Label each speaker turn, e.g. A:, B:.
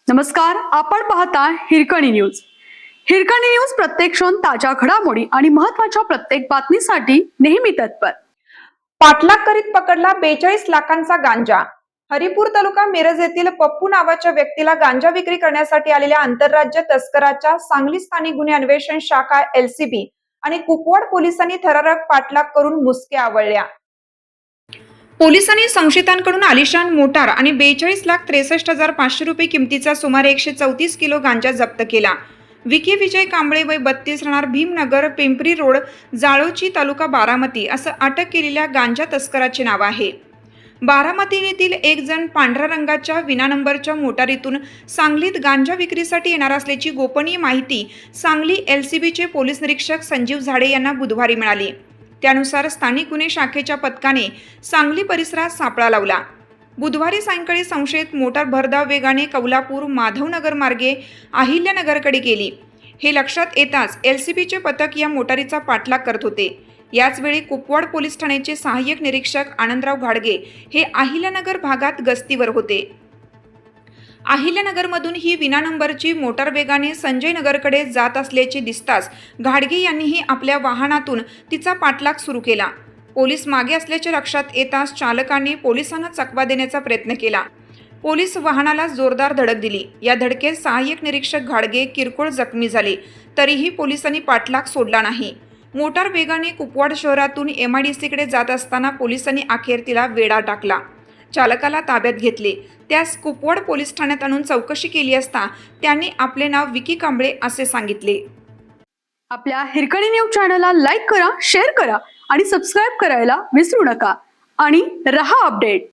A: नमस्कार, आपण पाहता हिरकणी न्यूज. हिरकणी न्यूज प्रत्येक क्षण ताज्या घडामोडी आणि महत्त्वाच्या प्रत्येक बातमीसाठी नेहमी तत्पर.
B: पाठलाग करीत पकडला 42 लाखांचा गांजा. हरिपूर तालुका मिरज येथील पप्पू नावाच्या व्यक्तीला गांजा विक्री करण्यासाठी आलेल्या आंतरराज्य तस्कराच्या सांगली स्थानिक गुन्हे अन्वेषण शाखा LCB आणि कुपवाड पोलिसांनी थरारक पाठलाग करून मुसक्या आवळल्या. पोलिसांनी संशयितांकडून आलिशान मोटार आणि 42,63,500 रुपये किमतीचा सुमारे 134 किलो गांजा जप्त केला. विकी विजय कांबळे वय 32 राहणार भीमनगर पिंपरी रोड जाळोची तालुका बारामती असं अटक केलेल्या गांजा तस्कराचे नाव आहे. बारामती येथील एक जण पांढऱ्या रंगाच्या विना नंबरच्या मोटारीतून सांगलीत गांजा विक्रीसाठी येणार असल्याची गोपनीय माहिती सांगली LCBचे पोलीस निरीक्षक संजीव झाडे यांना बुधवारी मिळाली. त्यानुसार स्थानिक गुन्हे शाखेच्या पथकाने सांगली परिसरात सापळा लावला. बुधवारी सायंकाळी संशयित मोटार भरधाव वेगाने कौलापूर माधवनगर मार्गे अहिल्यानगरकडे गेली. हे लक्षात येताच LCBचे पथक या मोटारीचा पाठलाग करत होते. याचवेळी कुपवाड पोलीस ठाण्याचे सहाय्यक निरीक्षक आनंदराव घाडगे हे अहिल्यानगर भागात गस्तीवर होते. अहिल्यानगरमधून ही विना नंबरची मोटार वेगाने संजय नगरकडे जात असल्याचे दिसताच घाडगे यांनीही आपल्या वाहनातून तिचा पाठलाग सुरू केला. पोलीस मागे असल्याचे लक्षात येताच चालकाने पोलिसांना चकवा देण्याचा प्रयत्न केला. पोलीस वाहनाला जोरदार धडक दिली. या धडकेत सहाय्यक निरीक्षक घाडगे किरकोळ जखमी झाले. तरीही पोलिसांनी पाठलाग सोडला नाही. मोटार वेगाने कुपवाड शहरातून MIDCकडे जात असताना पोलिसांनी अखेर तिला वेढा टाकला. चालकाला ताब्यात घेतले. त्यास कुपवाड पोलीस ठाण्यात आणून चौकशी केली असता त्यांनी आपले नाव विकी कांबळे असे सांगितले.
A: आपल्या हिरकणी न्यूज चॅनलला लाईक करा, शेअर करा आणि सबस्क्राईब करायला विसरू नका आणि रहा अपडेट.